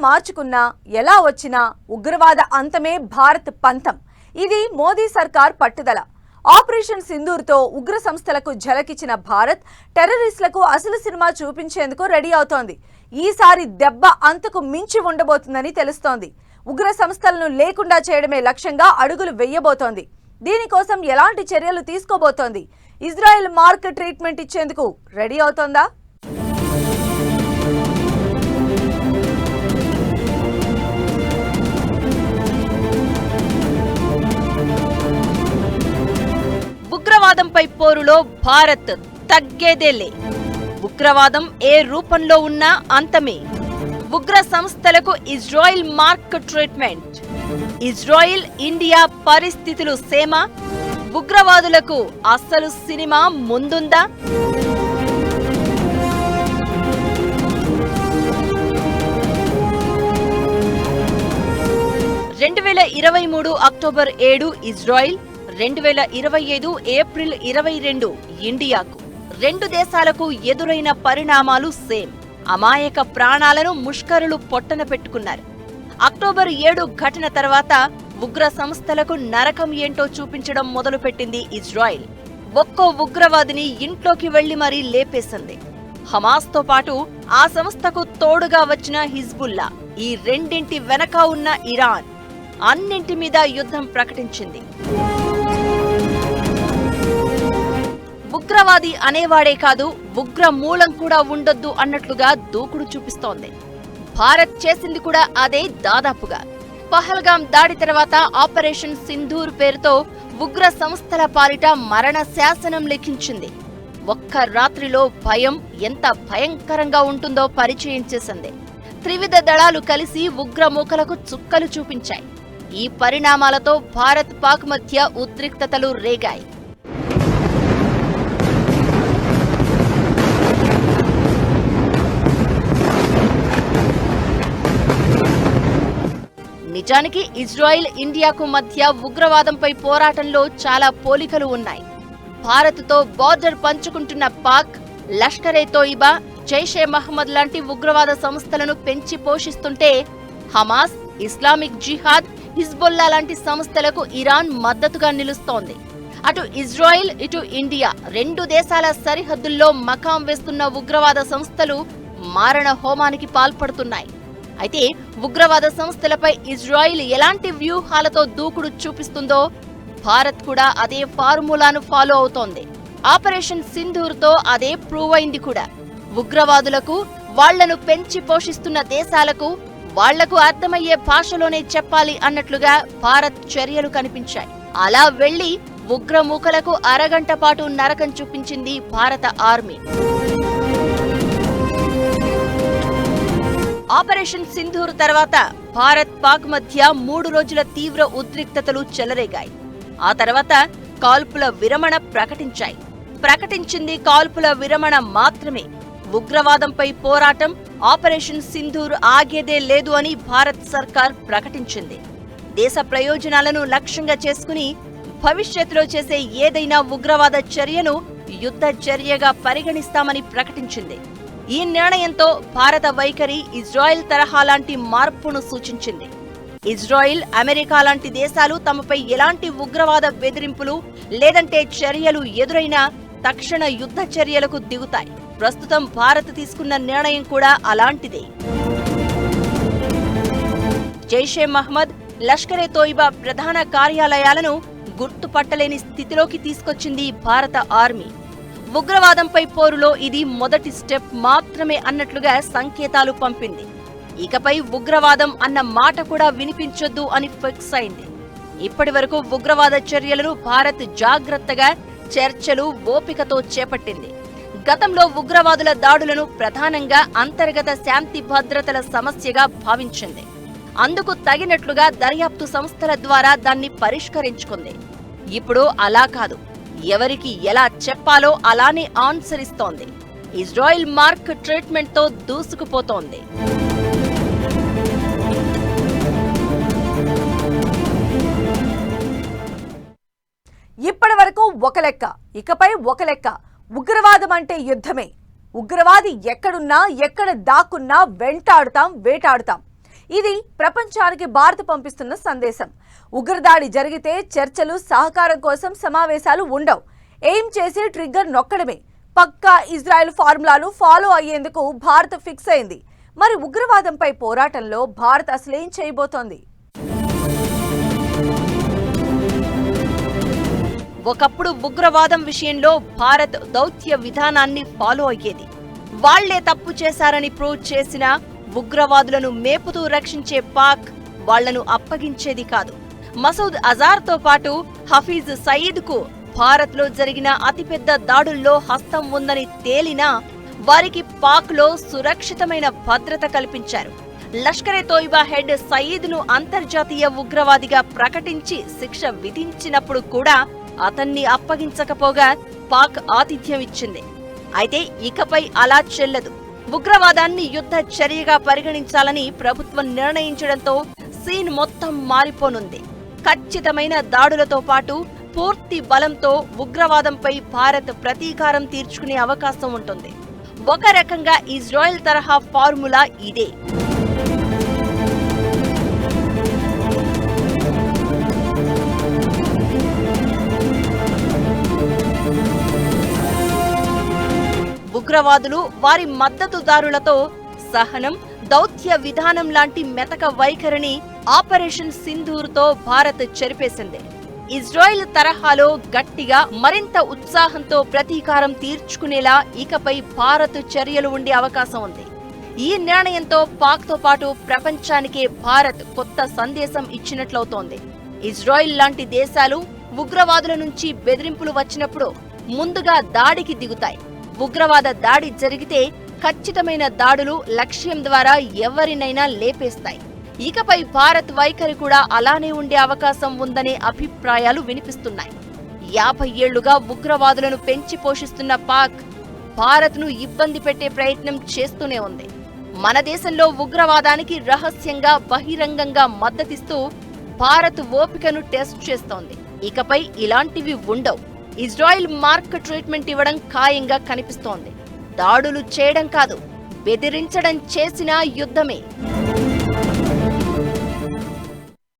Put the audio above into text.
మార్చుకున్నా ఎలా వచ్చినా ఉగ్రవాద అంతమే భారత్ పంతం. ఇది మోదీ సర్కార్ పట్టుదల. ఆపరేషన్ సింధూర్తో ఉగ్ర సంస్థలకు ఝలకిచ్చిన భారత్ టెర్రరిస్టులకు అసలు సినిమా చూపించేందుకు రెడీ అవుతోంది. ఈసారి దెబ్బ అంతకు మించి ఉండబోతుందని తెలుస్తోంది. ఉగ్ర సంస్థలను లేకుండా చేయడమే లక్ష్యంగా అడుగులు వేయబోతోంది. దీనికోసం ఎలాంటి చర్యలు తీసుకోబోతోంది? ఇజ్రాయెల్ మార్క్ ట్రీట్మెంట్ ఇచ్చేందుకు రెడీ అవుతోందా? ఉగ్రవాదంపై పోరులో భారత్ తగ్గేదేలే. ఉగ్రవాదం ఏ రూపంలో ఉన్నా అంతమే. ఉగ్ర సంస్థలకు Israel mark treatment. Israel India పరిస్థితులు సేమ. ఉగ్రవాదులకు అసలు సినిమా ముందుందా? 2023 అక్టోబర్ 7 ఇజ్రాయెల్, 2025 ఏప్రిల్ 22 ఇండియాకు. రెండు దేశాలకు ఎదురైన పరిణామాలు సేమ్. అమాయక ప్రాణాలను ముష్కరులు పొట్టన పెట్టుకున్నారు. అక్టోబర్ 7 ఘటన తర్వాత ఉగ్ర సంస్థలకు నరకం ఏంటో చూపించడం మొదలుపెట్టింది ఇజ్రాయెల్. ఒక్కో ఉగ్రవాదిని ఇంట్లోకి వెళ్లి మరీ లేపేసింది. హమాస్తో పాటు ఆ సంస్థకు తోడుగా వచ్చిన హిజ్బుల్లా, ఈ రెండింటి వెనక ఉన్న ఇరాన్, అన్నింటి మీద యుద్ధం ప్రకటించింది. ఉగ్రవాది అనేవాడే కాదు, ఉగ్ర మూలం కూడా ఉండొద్దు అన్నట్లుగా దూకుడు చూపిస్తోంది. భారత్ చేసింది కూడా అదే దాదాపుగా. పహల్గాం దాడి తర్వాత ఆపరేషన్ సింధూర్ పేరుతో ఉగ్ర సంస్థల పాలిట మరణ శాసనం లిఖించింది. ఒక్క రాత్రిలో భయం ఎంత భయంకరంగా ఉంటుందో పరిచయం చేసింది. త్రివిధ దళాలు కలిసి ఉగ్రమూకలకు చుక్కలు చూపించాయి. ఈ పరిణామాలతో భారత్ పాక్ మధ్య ఉద్రిక్తతలు రేగాయి. నిజానికి ఇజ్రాయెల్ ఇండియాకు మధ్య ఉగ్రవాదంపై పోరాటంలో చాలా పోలికలు ఉన్నాయి. భారత్తో బార్డర్ పంచుకుంటున్న పాక్, లష్కరే తోయిబా, జైషే మహమ్మద్ లాంటి ఉగ్రవాద సంస్థలను పెంచి పోషిస్తుంటే, హమాస్, ఇస్లామిక్ జిహాద్, హిజ్బుల్లా లాంటి సంస్థలకు ఇరాన్ మద్దతుగా నిలుస్తోంది. అటు ఇజ్రాయెల్, ఇటు ఇండియా రెండు దేశాల సరిహద్దుల్లో మకాం వేస్తున్న ఉగ్రవాద సంస్థలు మారణ హోమానికి పాల్పడుతున్నాయి. అయితే ఉగ్రవాద సంస్థలపై ఇజ్రాయెల్ ఎలాంటి వ్యూహాలతో దూకుడు చూపిస్తుందో భారత్ కూడా అదే ఫార్ములాను ఫాలో అవుతోంది. ఆపరేషన్ సింధూర్తో అదే ప్రూవ్ అయింది కూడా. ఉగ్రవాదులకు, వాళ్లను పెంచి పోషిస్తున్న దేశాలకు వాళ్లకు అర్థమయ్యే భాషలోనే చెప్పాలి అన్నట్లుగా భారత్ చర్యలు కనిపించాయి. అలా వెళ్లి ఉగ్రమూకలకు అరగంట పాటు నరకం చూపించింది భారత ఆర్మీ. ఆపరేషన్ సింధూర్ తర్వాత భారత్ పాక్ మధ్య 3 రోజుల తీవ్ర ఉద్రిక్తతలు చెలరేగాయి. ఆ తర్వాత కాల్పుల విరమణ ప్రకటించింది కాల్పుల విరమణ మాత్రమే. ఉగ్రవాదంపై పోరాటం, ఆపరేషన్ సింధూర్ ఆగేదే లేదు అని భారత్ సర్కార్ ప్రకటించింది. దేశ ప్రయోజనాలను లక్ష్యంగా చేసుకుని భవిష్యత్తులో చేసే ఏదైనా ఉగ్రవాద చర్యను యుద్ధ చర్యగా పరిగణిస్తామని ప్రకటించింది. ఈ నిర్ణయంతో భారత వైఖరి ఇజ్రాయెల్ తరహా లాంటి మార్పును సూచించింది. ఇజ్రాయెల్, అమెరికా లాంటి దేశాలు తమపై ఎలాంటి ఉగ్రవాద బెదిరింపులు లేదంటే చర్యలు ఎదురైనా తక్షణ యుద్ధ చర్యలకు దిగుతాయి. ప్రస్తుతం భారత్ తీసుకున్న నిర్ణయం కూడా అలాంటిదే. జైషే మహమ్మద్, లష్కరే తోయిబా ప్రధాన కార్యాలయాలను గుర్తుపట్టలేని స్థితిలోకి తీసుకొచ్చింది భారత ఆర్మీ. ఉగ్రవాదంపై పోరులో ఇది మొదటి స్టెప్ మాత్రమే అన్నట్లుగా సంకేతాలు పంపింది. ఇకపై ఉగ్రవాదం అన్న మాట కూడా వినిపించొద్దు అని ఫిక్స్ అయింది. ఇప్పటి వరకు ఉగ్రవాద చర్యలను భారత్ జాగ్రత్తగా, చర్చలు, ఓపికతో చేపట్టింది. గతంలో ఉగ్రవాదుల దాడులను ప్రధానంగా అంతర్గత శాంతి భద్రతల సమస్యగా భావించింది. అందుకు తగినట్లుగా దర్యాప్తు సంస్థల ద్వారా దాన్ని పరిష్కరించుకుంది. ఇప్పుడు అలా కాదు, ఎవరికి ఎలా చెప్పాలో అలానే ఆన్సర్ ఇస్తోంది. ఇజ్రాయెల్ మార్క్ ట్రీట్మెంట్తో దూసుకుపోతోంది. ఇప్పటి వరకు ఒక లెక్క, ఇకపై ఒక లెక్క. ఉగ్రవాదం అంటే యుద్ధమే. ఉగ్రవాది ఎక్కడున్నా, ఎక్కడ దాక్కున్నా వెంటాడుతాం, వేటాడుతాం. ఇది ప్రపంచానికి భారత్ పంపిస్తున్న సందేశం. ఉగ్రదాడి జరిగితే చర్చలు, సహకారం కోసం సమావేశాలు ఉండవు. ఎయిమ్ చేసి ట్రిగ్గర్ నొక్కడమే. పక్కా ఇజ్రాయెల్ ఫార్ములాను ఫాలో అయ్యేందుకు భారత్ ఫిక్స్ అయింది. మరి ఉగ్రవాదంపై పోరాటంలో భారత్ అసలేం చేయబోతోంది? ఒకప్పుడు ఉగ్రవాదం విషయంలో భారత్ దౌత్య విధానాన్ని ఫాలో అయ్యేది. వాళ్లే తప్పు చేశారని ప్రూవ్ చేసిన ఉగ్రవాదులను మేపుతూ రక్షించే పాక్ వాళ్లను అప్పగించేది కాదు. మసూద్ అజార్తో పాటు హఫీజ్ సయీద్కు భారత్లో జరిగిన అతిపెద్ద దాడుల్లో హస్తం ఉందని తేలినా వారికి పాక్లో సురక్షితమైన భద్రత కల్పించారు. లష్కరే తోయిబా హెడ్ సయీద్ను అంతర్జాతీయ ఉగ్రవాదిగా ప్రకటించి శిక్ష విధించినప్పుడు కూడా అతన్ని అప్పగించకపోగా పాక్ ఆతిథ్యం ఇచ్చింది. అయితే ఇకపై అలా చెల్లదు. ఉగ్రవాదాన్ని యుద్ధ చర్యగా పరిగణించాలని ప్రభుత్వం నిర్ణయించడంతో సీన్ మొత్తం మారిపోనుంది. ఖచ్చితమైన దాడులతో పాటు పూర్తి బలంతో ఉగ్రవాదంపై భారత్ ప్రతీకారం తీర్చుకునే అవకాశం ఉంటుంది. ఒక రకంగా ఇజ్రాయెల్ తరహా ఫార్ములా ఇదే. ఉగ్రవాదులు, వారి మద్దతుదారులతో సహనం, దౌత్య విధానం లాంటి మెతక వైఖరిని ఆపరేషన్ సింధూర్తో భారత్ చెరిపేసింది. ఇజ్రాయెల్ తరహాలో గట్టిగా, మరింత ఉత్సాహంతో ప్రతీకారం తీర్చుకునేలా ఇకపై భారత్ చర్యలు ఉండే అవకాశం ఉంది. ఈ నిర్ణయంతో పాక్తో పాటు ప్రపంచానికే భారత్ కొత్త సందేశం ఇచ్చినట్లవుతోంది. ఇజ్రాయెల్ లాంటి దేశాలు ఉగ్రవాదుల నుంచి బెదిరింపులు వచ్చినప్పుడు ముందుగా దాడికి దిగుతాయి. ఉగ్రవాద దాడి జరిగితే ఖచ్చితమైన దాడులు లక్ష్యం ద్వారా ఎవరినైనా లేపేస్తాయి. ఇకపై భారత్ వైఖరి కూడా అలానే ఉండే అవకాశం ఉందనే అభిప్రాయాలు వినిపిస్తున్నాయి. 50 ఏళ్లుగా ఉగ్రవాదులను పెంచి పోషిస్తున్న పాక్ భారత్ను ఇబ్బంది పెట్టే ప్రయత్నం చేస్తూనే ఉంది. మన దేశంలో ఉగ్రవాదానికి రహస్యంగా, బహిరంగంగా మద్దతిస్తూ భారత్ ఓపికను టెస్ట్ చేస్తోంది. ఇకపై ఇలాంటివి ఉండవు. ఇజ్రాయెల్ మార్క్ ట్రీట్మెంట్ ఇవ్వడం ఖాయంగా కనిపిస్తోంది. దాడులు చేయడం కాదు, బెదిరించడం చేసినా యుద్ధమే.